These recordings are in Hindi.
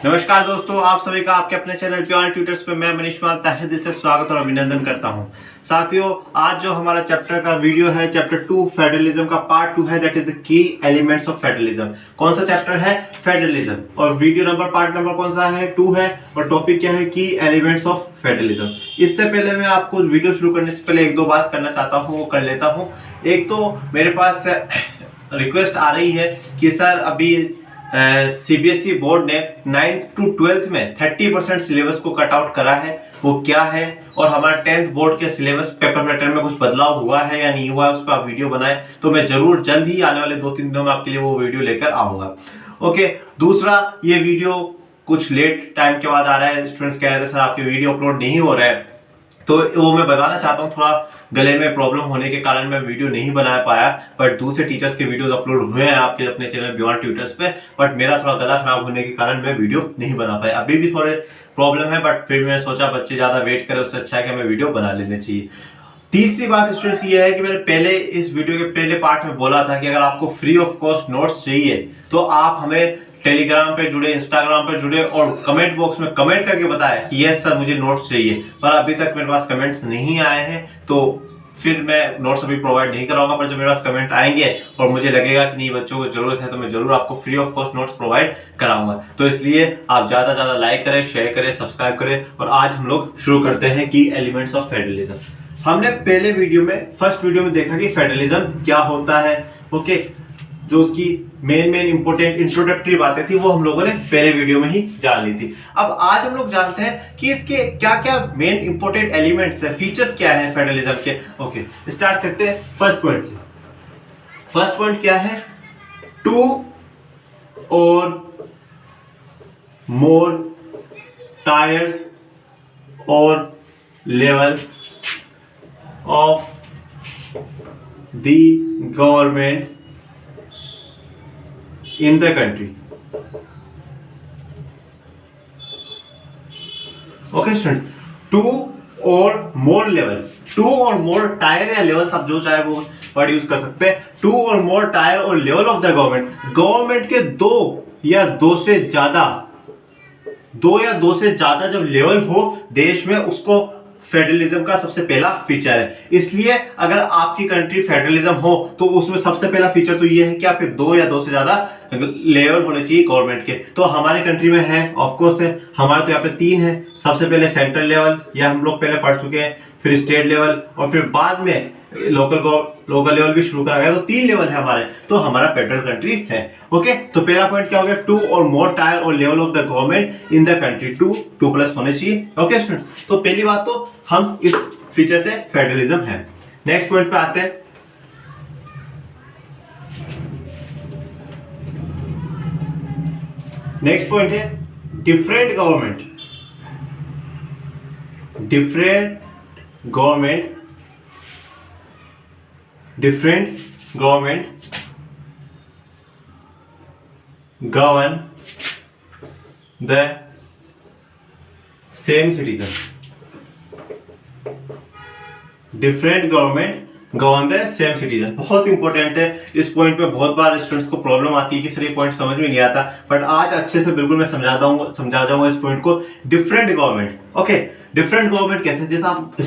नमस्कार दोस्तों, आप सभी का आपके अपने चैनल प्योर ट्यूटर्स पे मैं मनीष माल तहे दिल से स्वागत और अभिनंदन करता हूं। साथियों, आज जो हमारा चैप्टर का वीडियो है, चैप्टर 2 फेडरलिज्म का पार्ट 2 है, that is the key elements of federalism. कौन सा चैप्टर है? फेडरलिज्म। और वीडियो नंबर पार्ट नंबर कौन सा है? 2 है। और टॉपिक क्या है? की एलिमेंट्स ऑफ फेडरलिज्म। इससे पहले मैं आपको वीडियो शुरू करने से पहले एक दो बात करना चाहता हूँ, वो कर लेता हूँ। एक तो मेरे पास रिक्वेस्ट आ रही है कि सर अभी सीबीएसई बोर्ड ने 9th to 12th में 30% सिलेबस को कट आउट करा है, वो क्या है, और हमारा 10th बोर्ड के सिलेबस पेपर पैटर्न में कुछ बदलाव हुआ है या नहीं हुआ है, उस पर आप वीडियो बनाए तो मैं जरूर जल्द ही आने वाले 2-3 दिनों में आपके लिए वो वीडियो लेकर आऊंगा। ओके, दूसरा, ये वीडियो कुछ लेट टाइम के बाद आ रहा है। स्टूडेंट्स कह रहे थे सर आपके वीडियो अपलोड नहीं हो रहा है, तो वो मैं बताना चाहता हूँ, थोड़ा गले में प्रॉब्लम होने के कारण मैं वीडियो नहीं बना पाया, बट दूसरे टीचर्स के वीडियोस अपलोड हुए हैं आपके अपने चैनल बियॉन्ड ट्यूटर्स पे, बट मेरा थोड़ा गला खराब होने के कारण मैं वीडियो नहीं बना पाया। अभी भी थोड़े प्रॉब्लम है, बट फिर मैंने सोचा बच्चे ज्यादा वेट करें उससे अच्छा है कि हमें वीडियो बना लेने चाहिए। तीसरी बात स्टूडेंट्स ये है कि मैंने पहले इस वीडियो के पहले पार्ट में बोला था कि अगर आपको फ्री ऑफ कॉस्ट नोट्स चाहिए तो आप हमें टेलीग्राम पे जुड़े, इंस्टाग्राम पे जुड़े और कमेंट बॉक्स में कमेंट करके बताएं कि यस सर मुझे नोट्स चाहिए। पर अभी तक मेरे पास कमेंट्स नहीं आए हैं, तो फिर मैं नोट्स अभी प्रोवाइड नहीं कराऊंगा। पर जब मेरे पास कमेंट आएंगे और मुझे लगेगा कि नहीं बच्चों को जरूरत है, तो मैं जरूर आपको free of cost notes provide कराऊंगा। तो इसलिए आप ज्यादा ज्यादा लाइक करें, शेयर करें, सब्सक्राइब करें। और आज हम लोग शुरू करते हैं कि एलिमेंट्स ऑफ फेडरलिज्म। हमने पहले वीडियो में, फर्स्ट वीडियो में देखा कि फेडरलिज्म क्या होता है। ओके, जो उसकी मेन इंपोर्टेंट इंट्रोडक्टरी बातें थी वो हम लोगों ने पहले वीडियो में ही जान ली थी। अब आज हम लोग जानते हैं कि इसके क्या क्या मेन इंपोर्टेंट एलिमेंट्स है, फीचर्स क्या है फेडरलिज्म के। ओके, स्टार्ट करते हैं फर्स्ट पॉइंट से। फर्स्ट पॉइंट क्या है? 2 और मोर टायर्स और level of the government in the country. Okay students, 2 और मोर लेवल, 2 और मोर टायर या लेवल्स, आप जो चाहे वो वर्ड यूज कर सकते हैं। 2 और मोर टायर और लेवल ऑफ द गवर्नमेंट के 2 या 2 से ज्यादा जब लेवल हो देश में, उसको फेडरलिज्म का सबसे पहला फीचर है। इसलिए अगर आपकी कंट्री फेडरलिज्म हो तो उसमें सबसे पहला फीचर तो ये है कि आपके 2 या 2 से ज्यादा लेवल होने चाहिए गवर्नमेंट के। तो हमारी कंट्री में है, ऑफ कोर्स है, हमारे तो यहाँ पे 3 है। सबसे पहले सेंट्रल लेवल, या हम लोग पहले पढ़ चुके हैं, फिर स्टेट लेवल, और फिर बाद में लोकल लेवल भी शुरू करा गया। तो 3 लेवल है हमारे, तो हमारा फेडरल कंट्री है। ओके, तो पहला पॉइंट क्या हो गया? 2 और मोर टायर और level of the government in the country, 2 plus होने चाहिए। ओके स्टूडेंट्स, तो पहली बात तो हम इस फीचर से फेडरलिज्म है। नेक्स्ट पॉइंट पे आते हैं। नेक्स्ट पॉइंट है different government govern the same citizen। Different government govern the same citizen बहुत इंपॉर्टेंट है। इस पॉइंट पे बहुत बार स्टूडेंट्स को प्रॉब्लम आती है कि सर ये पॉइंट समझ में नहीं आता, बट आज अच्छे से बिल्कुल मैं समझा जाऊंगा इस पॉइंट को। Different government, okay, different government कैसे? जैसे आप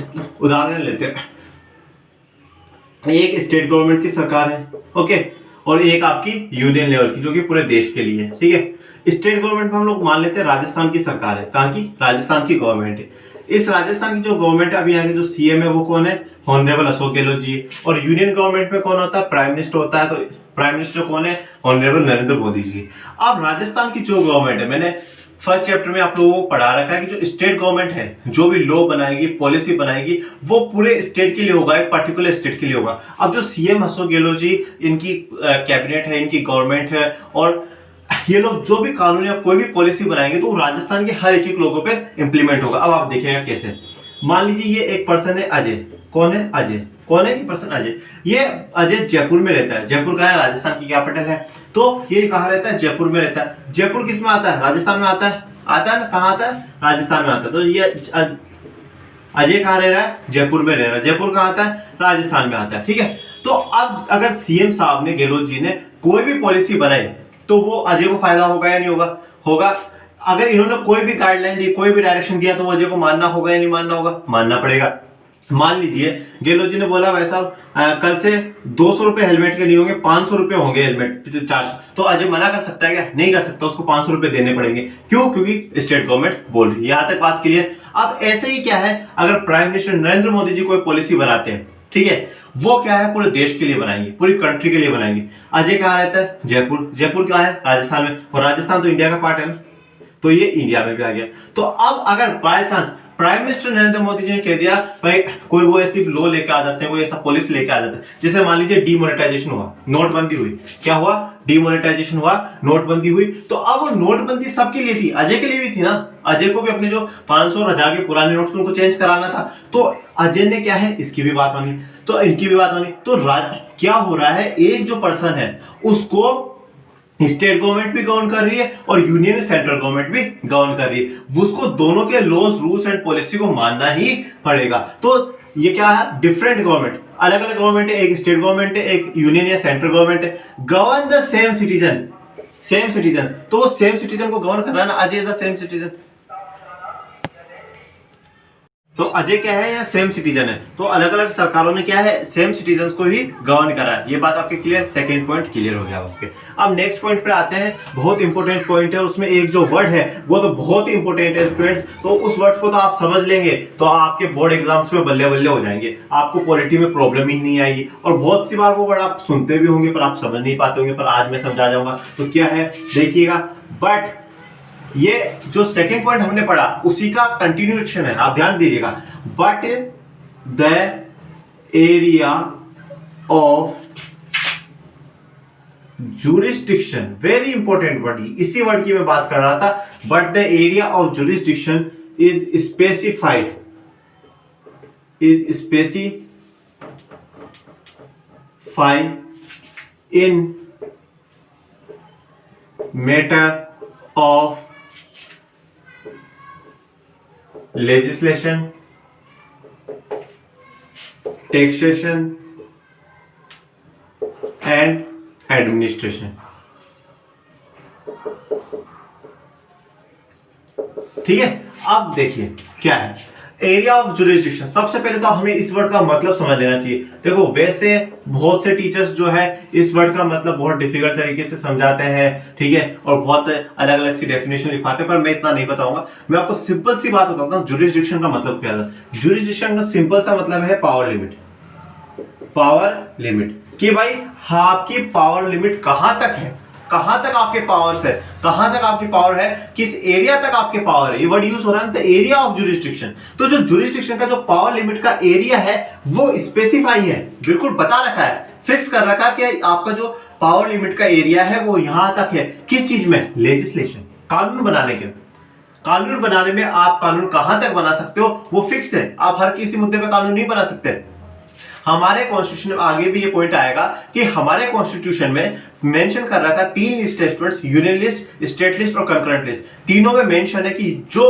उदाहरण लेते हैं, एक स्टेट गवर्नमेंट की सरकार है, ओके, और एक आपकी यूनियन लेवल की, जो कि पूरे देश के लिए है। ठीक है, स्टेट गवर्नमेंट में हम लोग मान लेते हैं राजस्थान की सरकार है। कहाँ की? राजस्थान की गवर्नमेंट है। इस राजस्थान की जो गवर्नमेंट है, अभी यहाँ के जो सीएम है वो कौन है? ऑनरेबल अशोक गहलोत जी। और यूनियन गवर्नमेंट में कौन होता है? प्राइम मिनिस्टर होता है। तो प्राइम मिनिस्टर कौन है? ऑनरेबल नरेंद्र मोदी जी। अब राजस्थान की जो गवर्नमेंट है, मैंने फर्स्ट चैप्टर में आप लोगों को पढ़ा रखा है कि जो स्टेट गवर्नमेंट है, जो भी लॉ बनाएगी, पॉलिसी बनाएगी, वो पूरे स्टेट के लिए होगा, एक पर्टिकुलर स्टेट के लिए होगा। अब जो सीएम अशोक गहलोत जी, इनकी कैबिनेट है, इनकी गवर्नमेंट है, और ये लोग जो भी कानून या कोई भी पॉलिसी बनाएंगे तो राजस्थान के हर एक लोगों पे इंप्लीमेंट होगा। अब आप देखिएगा कैसे। मान लीजिए ये एक पर्सन है अजय। कौन है? अजय। कौन है ये पर्सन? अजय। ये अजय जयपुर में रहता है। जयपुर कहाँ है? राजस्थान की कैपिटल है। तो ये कहाँ रहता है? जयपुर में रहता है। जयपुर किस में आता है? राजस्थान में आता है। आता है ना? कहाँ आता है? राजस्थान में आता है। तो ये अजय कहाँ रह रहा है? जयपुर में रह रहा है। जयपुर कहाँ आता है? राजस्थान में आता है। ठीक है, तो अब अगर सीएम साहब ने, गहलोत जी ने कोई भी पॉलिसी बनाई तो वो अजय को फायदा होगा या नहीं होगा? होगा। अगर इन्होंने कोई भी गाइडलाइन दी, कोई भी डायरेक्शन दिया, तो वो अजय को मानना होगा या नहीं मानना होगा? मानना पड़ेगा। मान लीजिए गेहलोत जी ने बोला भाई साहब कल से 200 रुपए हेलमेट के नहीं होंगे, 500 रुपए होंगे हेलमेट चार्ज, तो अजय मना कर सकता है क्या? नहीं कर सकता, उसको 500 रुपए देने पड़ेंगे। क्यों? क्योंकि स्टेट गवर्नमेंट बोल रही है। यहां तक बात क्लियर। अब ऐसे ही क्या है, अगर प्राइम मिनिस्टर नरेंद्र मोदी जी कोई पॉलिसी बनाते हैं, ठीक है, वो क्या है पूरे देश के लिए बनाएंगे, पूरी कंट्री के लिए बनाएंगे। अजय कहाँ रहता है? जयपुर। जयपुर कहाँ है? राजस्थान में, और राजस्थान तो इंडिया का पार्ट है ना, तो ये इंडिया में भी आ गया। तो अब अगर by chance prime minister Narendra Modi ji ने कह दिया भाई, कोई वो ऐसी लॉ लेके आ जाते हैं, कोई ऐसा पॉलिसी लेके आ जाते हैं, जैसे मान लीजिए डीमोनेटाइजेशन हुआ, नोटबंदी हुई। क्या हुआ? डीमोनेटाइजेशन हुआ, नोटबंदी हुई। तो अब वो नोटबंदी सबके लिए थी, अजय के लिए भी थी ना। अजय को भी अपने जो 500 और 1000 के पुराने नोट्स उनको चेंज कराना था। तो अजय ने क्या है, इसकी भी बात मानी, तो इनकी भी बात मानी। तो क्या हो रहा है, एक जो पर्सन है उसको स्टेट गवर्नमेंट भी गवर्न कर रही है और यूनियन सेंट्रल गवर्नमेंट भी गवर्न कर रही है। उसको दोनों के लॉज, रूल्स एंड पॉलिसी को मानना ही पड़ेगा। तो ये क्या है, डिफरेंट गवर्नमेंट, अलग अलग गवर्नमेंट है, एक स्टेट गवर्नमेंट है, एक यूनियन या सेंट्रल गवर्नमेंट है, govern the same citizen, same citizen. तो वो सेम सिटीजन को गवर्न करना है ना, Ajay is the same citizen. तो अजय क्या है, या सेम सिटीजन है। तो अलग अलग सरकारों ने क्या है, सेम सिटीजन को ही गवर्न करा है। ये बात आपके क्लियर, सेकंड पॉइंट क्लियर हो गया आपके। अब नेक्स्ट पॉइंट पे आते हैं, बहुत इंपॉर्टेंट पॉइंट है, उसमें एक जो वर्ड है वो तो बहुत ही इंपॉर्टेंट है स्टूडेंट्स। तो उस वर्ड को तो आप समझ लेंगे तो आपके बोर्ड एग्जाम्स में बल्ले बल्ले हो जाएंगे, आपको पॉलिटी में प्रॉब्लम ही नहीं आएगी। और बहुत सी बार वो वर्ड आप सुनते भी होंगे पर आप समझ नहीं पाते होंगे, पर आज मैं समझा जाऊंगा। तो क्या है देखिएगा, बट ये जो सेकंड पॉइंट हमने पढ़ा उसी का कंटिन्यूएशन है, आप ध्यान दीजिएगा। But the area of jurisdiction, very important word, इसी वर्ड की मैं बात कर रहा था। But the area of jurisdiction is specified in matter of legislation, taxation and administration। ठीक है, अब देखिए क्या है एरिया ऑफ जुरिस्डिक्शन। सबसे पहले तो हमें इस वर्ड का मतलब समझ लेना चाहिए। देखो वैसे बहुत से टीचर्स जो है इस वर्ड का मतलब बहुत डिफिकल्ट तरीके से समझाते हैं, ठीक है, और बहुत अलग अलग सी डेफिनेशन लिखवाते हैं, पर मैं इतना नहीं बताऊंगा। मैं आपको सिंपल सी बात बताता हूँ, जुरिस्डिक्शन का मतलब क्या है। जुरिस्डिक्शन का सिंपल सा मतलब है पावर लिमिट। पावर लिमिट कि भाई आपकी पावर लिमिट कहां तक है, कहां तक आपके पावर्स है, कहां तक आपकी पावर है, किस एरिया तक आपके पावर है। ये वर्ड यूज हो रहा है, द एरिया ऑफ जुरिस्डिक्शन। तो जो जुरिस्डिक्शन का जो पावर लिमिट का एरिया है वो स्पेसिफाई है, बिल्कुल बता रखा है, फिक्स कर रखा है कि आपका जो पावर लिमिट का एरिया है वो यहां तक है। किस चीज में? लेजिस्लेशन, कानून बनाने के। कानून बनाने में आप कानून कहां तक बना सकते हो वो फिक्स है, आप हर किसी मुद्दे पे कानून नहीं बना सकते। हमारे कॉन्स्टिट्यूशन में आगे भी ये पॉइंट आएगा कि हमारे कॉन्स्टिट्यूशन में मेंशन कर रखा है 3 लिस्ट है students, union list, state list और कंकरेंट लिस्ट। तीनों में मेंशन है कि जो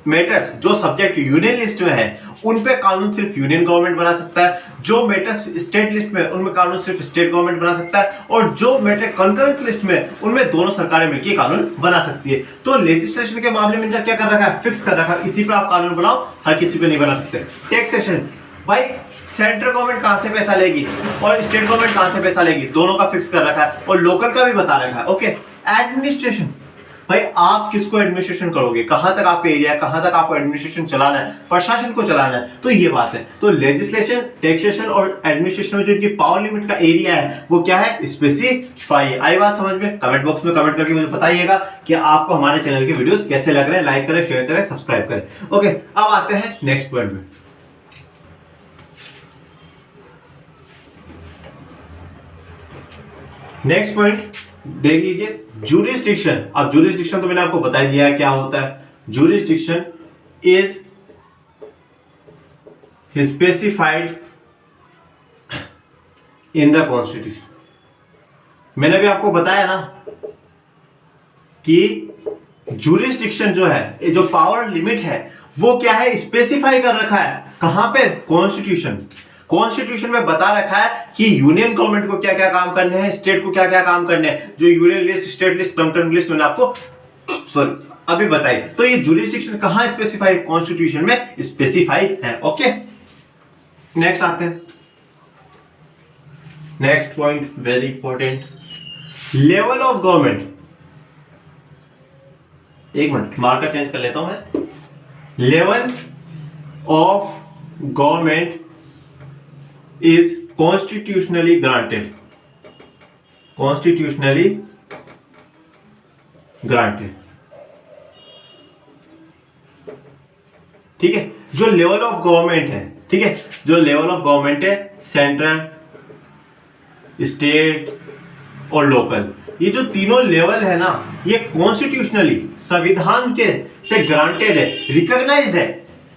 मैटर्स, जो सब्जेक्ट यूनियन लिस्ट में है उन पे कानून सिर्फ यूनियन गवर्नमेंट बना सकता है, जो मैटर्स स्टेट लिस्ट में उनमें कानून सिर्फ स्टेट गवर्नमेंट बना सकता है, और जो मैटर कंकरेंट लिस्ट में उनमें दोनों सरकारें मिलकर कानून बना सकती है। तो लेजिस्लेशन के मामले में इनका क्या कर रखा है, फिक्स कर रखा है, इसी पर आप कानून बनाओ, हर किसी पे नहीं बना सकते। टैक्सेशन, भाई सेंट्रल गवर्नमेंट कहां से पैसा लेगी और स्टेट गवर्नमेंट कहां से पैसा लेगी, दोनों का फिक्स कर रखा है, और लोकल का भी बता रखा है। ओके, एडमिनिस्ट्रेशन, भाई आप किसको एडमिनिस्ट्रेशन करोगे, कहां तक आपका एरिया है, कहां तक आपको एडमिनिस्ट्रेशन चलाना है, प्रशासन को चलाना है, तो ये बात है। तो लेजिस्लेशन, टैक्सेशन और एडमिनिस्ट्रेशन में जो इनकी पावर लिमिट का एरिया है वो क्या है, स्पेसिफाई। आई बात समझ में? कमेंट बॉक्स में कमेंट करके मुझे बताइएगा कि आपको हमारे चैनल के वीडियोस कैसे लग रहे हैं। लाइक करें, शेयर करें, सब्सक्राइब करें। ओके, अब आते हैं नेक्स्ट पॉइंट में। नेक्स्ट पॉइंट देख लीजिए, जुरिस्डिक्शन। अब जुरिस्डिक्शन तो मैंने आपको बता दिया है क्या होता है। Jurisdiction is specified in the constitution. मैंने भी आपको बताया ना कि जुरिस्डिक्शन जो है, जो पावर लिमिट है वो क्या है, स्पेसिफाई कर रखा है। कहां पे? कॉन्स्टिट्यूशन। कॉन्स्टिट्यूशन में बता रखा है कि यूनियन गवर्नमेंट को क्या क्या काम करने हैं, स्टेट को क्या क्या काम करने हैं। जो union list, state list, concurrent list मैंने आपको अभी बताइए, तो ये जुरिस्डिक्शन कहां स्पेसिफाई, कॉन्स्टिट्यूशन में स्पेसिफाई है। ओके, नेक्स्ट आते हैं, next point very important, level of government. एक मिनट, मार्कर चेंज कर लेता हूं मैं। Level of government is constitutionally granted, constitutionally granted. ठीक है, जो लेवल ऑफ गवर्नमेंट है, ठीक है, जो लेवल ऑफ गवर्नमेंट है, सेंट्रल, स्टेट और लोकल, ये जो तीनों लेवल है ना, ये कॉन्स्टिट्यूशनली संविधान के से ग्रांटेड है, रिकॉग्नाइज्ड है।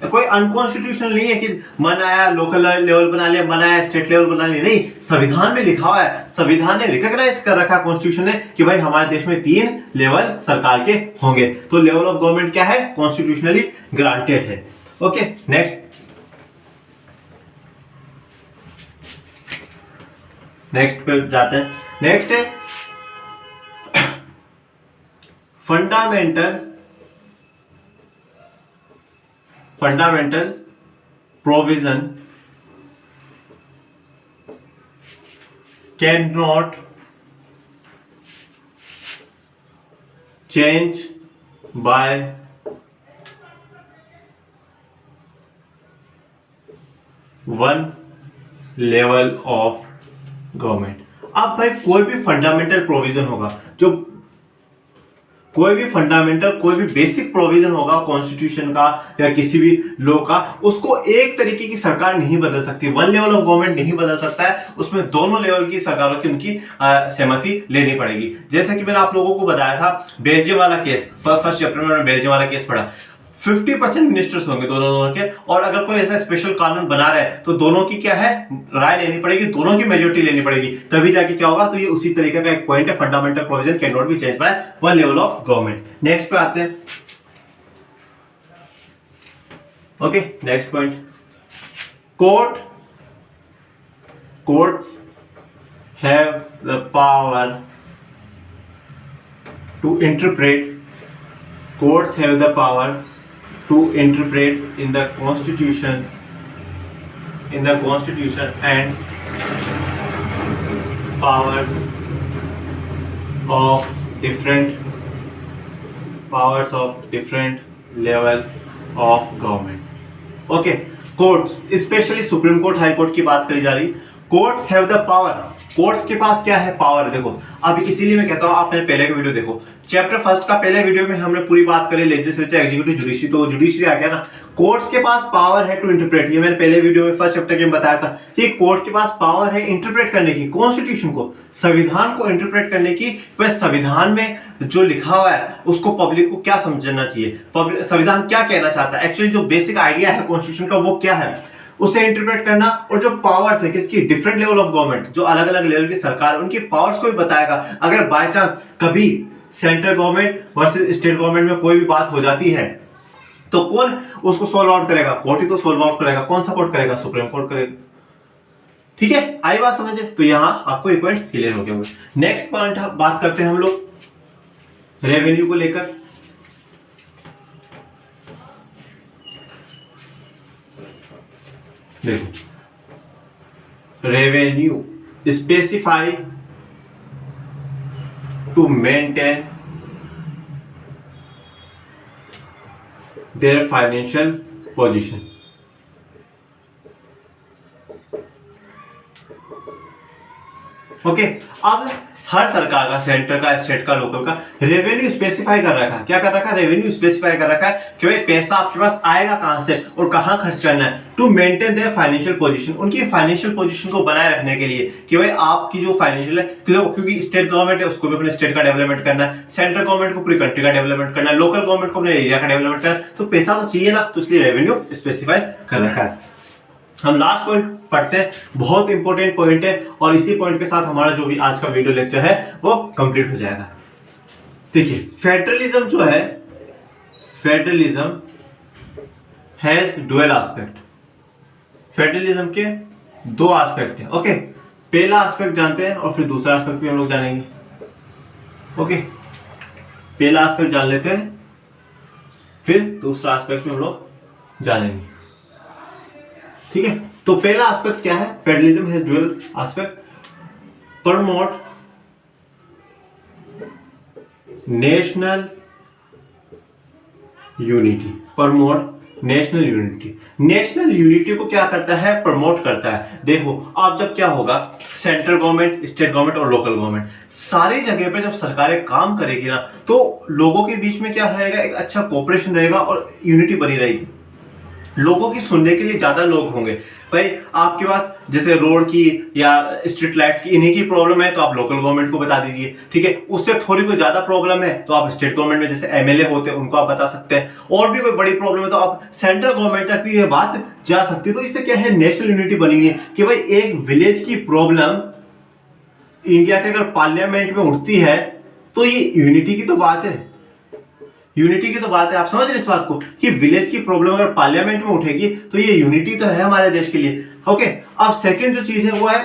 कोई अनकॉन्स्टिट्यूशनल नहीं है कि मन आया लोकल लेवल बना लिया, मन आया स्टेट लेवल बना लिया, नहीं, संविधान में लिखा हुआ है, संविधान ने रिकॉग्नाइज कर रखा है, कॉन्स्टिट्यूशन ने, कि भाई हमारे देश में 3 लेवल सरकार के होंगे। तो लेवल ऑफ गवर्नमेंट क्या है, कॉन्स्टिट्यूशनली ग्रांटेड है। ओके, नेक्स्ट पे जाते हैं। नेक्स्ट है fundamental provision can not change by one level of government. अब भाई कोई भी फंडामेंटल प्रोविजन होगा, जो कोई भी फंडामेंटल, कोई भी बेसिक प्रोविजन होगा कॉन्स्टिट्यूशन का या किसी भी लॉ का, उसको एक तरीके की सरकार नहीं बदल सकती, वन लेवल ऑफ गवर्नमेंट नहीं बदल सकता है, उसमें दोनों लेवल की सरकारों की उनकी सहमति लेनी पड़ेगी। जैसा कि मैंने आप लोगों को बताया था बेल्जियम वाला केस, फर्स्ट चैप्टर में मैंने बेल्जियम वाला केस पढ़ा, 50% मिनिस्टर्स होंगे दोनों के, और अगर कोई ऐसा स्पेशल कानून बना रहा है तो दोनों की क्या है, राय लेनी पड़ेगी, दोनों की मेजोरिटी लेनी पड़ेगी, तभी जाके क्या होगा। तो ये उसी तरीके का एक पॉइंट है, fundamental provision can not be change by one level of government. Next पे आते हैं। Okay, next point, courts have the power to interpret, courts have the power to interpret in the constitution and powers of different level of government। Okay, courts, specially supreme court, high court की बात करी जा रही। Courts have the power, courts के पास क्या है, पावर। देखो अब इसीलिए मैं कहता हूं आपने पहले का वीडियो देखो, चैप्टर फर्स्ट का पहले वीडियो में हमने पूरी बात करी लेजिस्लेचर, एग्जीक्यूटिव, जुडिशरी, तो जुडिशरी आ गया ना। कोर्ट्स के पास पावर है टू इंटरप्रेट, ये मैंने पहले वीडियो में फर्स्ट चैप्टर में बताया था कि कोर्ट के पास पावर है इंटरप्रेट करने की, कॉन्स्टिट्यूशन को, संविधान को इंटरप्रेट करने की। वह संविधान में जो लिखा हुआ है उसको पब्लिक को क्या समझना चाहिए, संविधान क्या कहना चाहता है, एक्चुअली जो बेसिक आइडिया है कॉन्स्टिट्यूशन का वो क्या है, उसे इंटरप्रेट करना। और जो पावर्स है किसकी, डिफरेंट लेवल ऑफ गवर्नमेंट, जो अलग अलग लेवल की सरकार, उनकी पावर्स को भी बताएगा। अगर बाय चांस कभी central government versus state government में कोई भी बात हो जाती है तो कौन उसको सोल्व आउट करेगा, कोर्ट ही तो सोल्व आउट करेगा। कौन सा कोर्ट करेगा, सुप्रीम कोर्ट करेगा। ठीक है, आई बात समझे, तो यहां आपको एक पॉइंट क्लियर हो गया। नेक्स्ट पॉइंट बात करते हैं हम लोग रेवेन्यू को लेकर। देखो, revenue specify to maintain their financial position. Okay, अब हर सरकार का, सेंटर का, स्टेट का, लोकल का रेवेन्यू स्पेसिफाई कर रखा है। क्या कर रखा है, रेवेन्यू स्पेसिफाई कर रखा है कि भाई पैसा आपके पास आएगा कहां से और कहां खर्च करना है, to maintain their financial position, उनकी फाइनेंशियल पोजीशन को बनाए रखने के लिए कि भाई आपकी जो फाइनेंशियल है, क्योंकि स्टेट गवर्नमेंट है उसको भी अपने स्टेट का डेवलपमेंट करना है, सेंट्रल गवर्नमेंट को पूरी कंट्री का डेवलपमेंट करना है, लोकल गवर्नमेंट को अपने एरिया का डेवलपमेंट करना है, तो पैसा तो चाहिए ना, तो इसलिए रेवेन्यू स्पेसिफाई कर रखा है। हम लास्ट पॉइंट पढ़ते हैं, बहुत इंपॉर्टेंट पॉइंट है, और इसी पॉइंट के साथ हमारा जो भी आज का वीडियो लेक्चर है वो कंप्लीट हो जाएगा। देखिए, फेडरलिज्म जो है, federalism has dual aspect. Federalism के 2 एस्पेक्ट हैं। ओके, पहला एस्पेक्ट जानते हैं और फिर दूसरा एस्पेक्ट भी हम लोग जानेंगे। ओके, पहला एस्पेक्ट जान लेते हैं फिर दूसरा एस्पेक्ट में हम लोग जानेंगे। ठीक है, तो पहला एस्पेक्ट क्या है? Federalism has dual aspect, promote national unity, promote national unity. National unity को क्या करता है? प्रमोट करता है। देखो अब जब क्या होगा, सेंट्रल गवर्नमेंट, स्टेट गवर्नमेंट और लोकल गवर्नमेंट सारी जगह पे जब सरकारें काम करेगी ना, तो लोगों के बीच में क्या रहेगा? एक अच्छा कोऑपरेशन रहेगा और यूनिटी बनी रहेगी। लोगों की सुनने के लिए ज्यादा लोग होंगे। भाई आपके पास जैसे रोड की या स्ट्रीट लाइट्स की इन्हीं की प्रॉब्लम है तो आप लोकल गवर्नमेंट को बता दीजिए। ठीक है, उससे थोड़ी कोई ज्यादा प्रॉब्लम है तो आप स्टेट गवर्नमेंट में जैसे एमएलए होते हैं उनको आप बता सकते हैं। और भी कोई बड़ी प्रॉब्लम है तो आप सेंट्रल गवर्नमेंट तक भी ये बात जा सकती है। तो इससे क्या है? नेशनल यूनिटी बनी हुई है कि भाई एक विलेज की प्रॉब्लम इंडिया के अगर पार्लियामेंट में उठती है तो ये यूनिटी की तो बात है, यूनिटी की तो बात है। आप समझ रहे इस बात को कि विलेज की प्रॉब्लम अगर पार्लियामेंट में उठेगी तो ये यूनिटी तो है हमारे देश के लिए। ओके, अब सेकंड जो चीज है वो है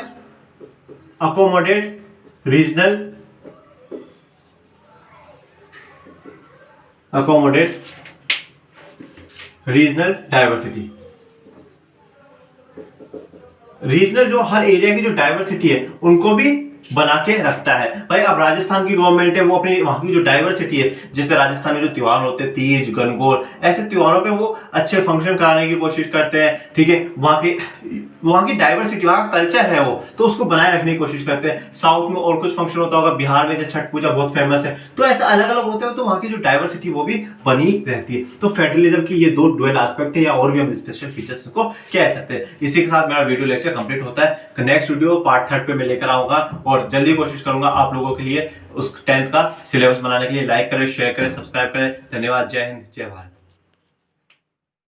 accommodate regional, accommodate regional diversity. Regional जो हर एरिया की जो डाइवर्सिटी है उनको भी बना के रखता है। भाई अब राजस्थान की गवर्नमेंट है वो अपनी वहां की जो डाइवर्सिटी है, जैसे राजस्थान में जो त्योहार होते हैं तीज, गणगौर, ऐसे त्योहारों पे वो अच्छे फंक्शन कराने की कोशिश करते हैं। ठीक है, वहां की डाइवर्सिटी, वहां का कल्चर है वो, तो उसको बनाए रखने की कोशिश करते हैं। साउथ में और कुछ फंक्शन होता होगा, बिहार में जैसे छठ पूजा बहुत फेमस है, तो ऐसे अलग अलग होते हैं, तो वहां की जो डाइवर्सिटी वो भी बनी रहती है। तो फेडरलिज्म की ये दो डुअल एस्पेक्ट है, या और भी हम स्पेशल फीचर्स को कह सकते हैं। इसी के साथ मेरा वीडियो लेक्चर कंप्लीट होता है। नेक्स्ट वीडियो पार्ट 3 पे मैं लेकर आऊंगा और जल्दी कोशिश करूंगा आप लोगों के लिए उस 10th का सिलेबस बनाने के लिए। लाइक करें, शेयर करें, सब्सक्राइब करें। धन्यवाद। जय हिंद, जय भारत।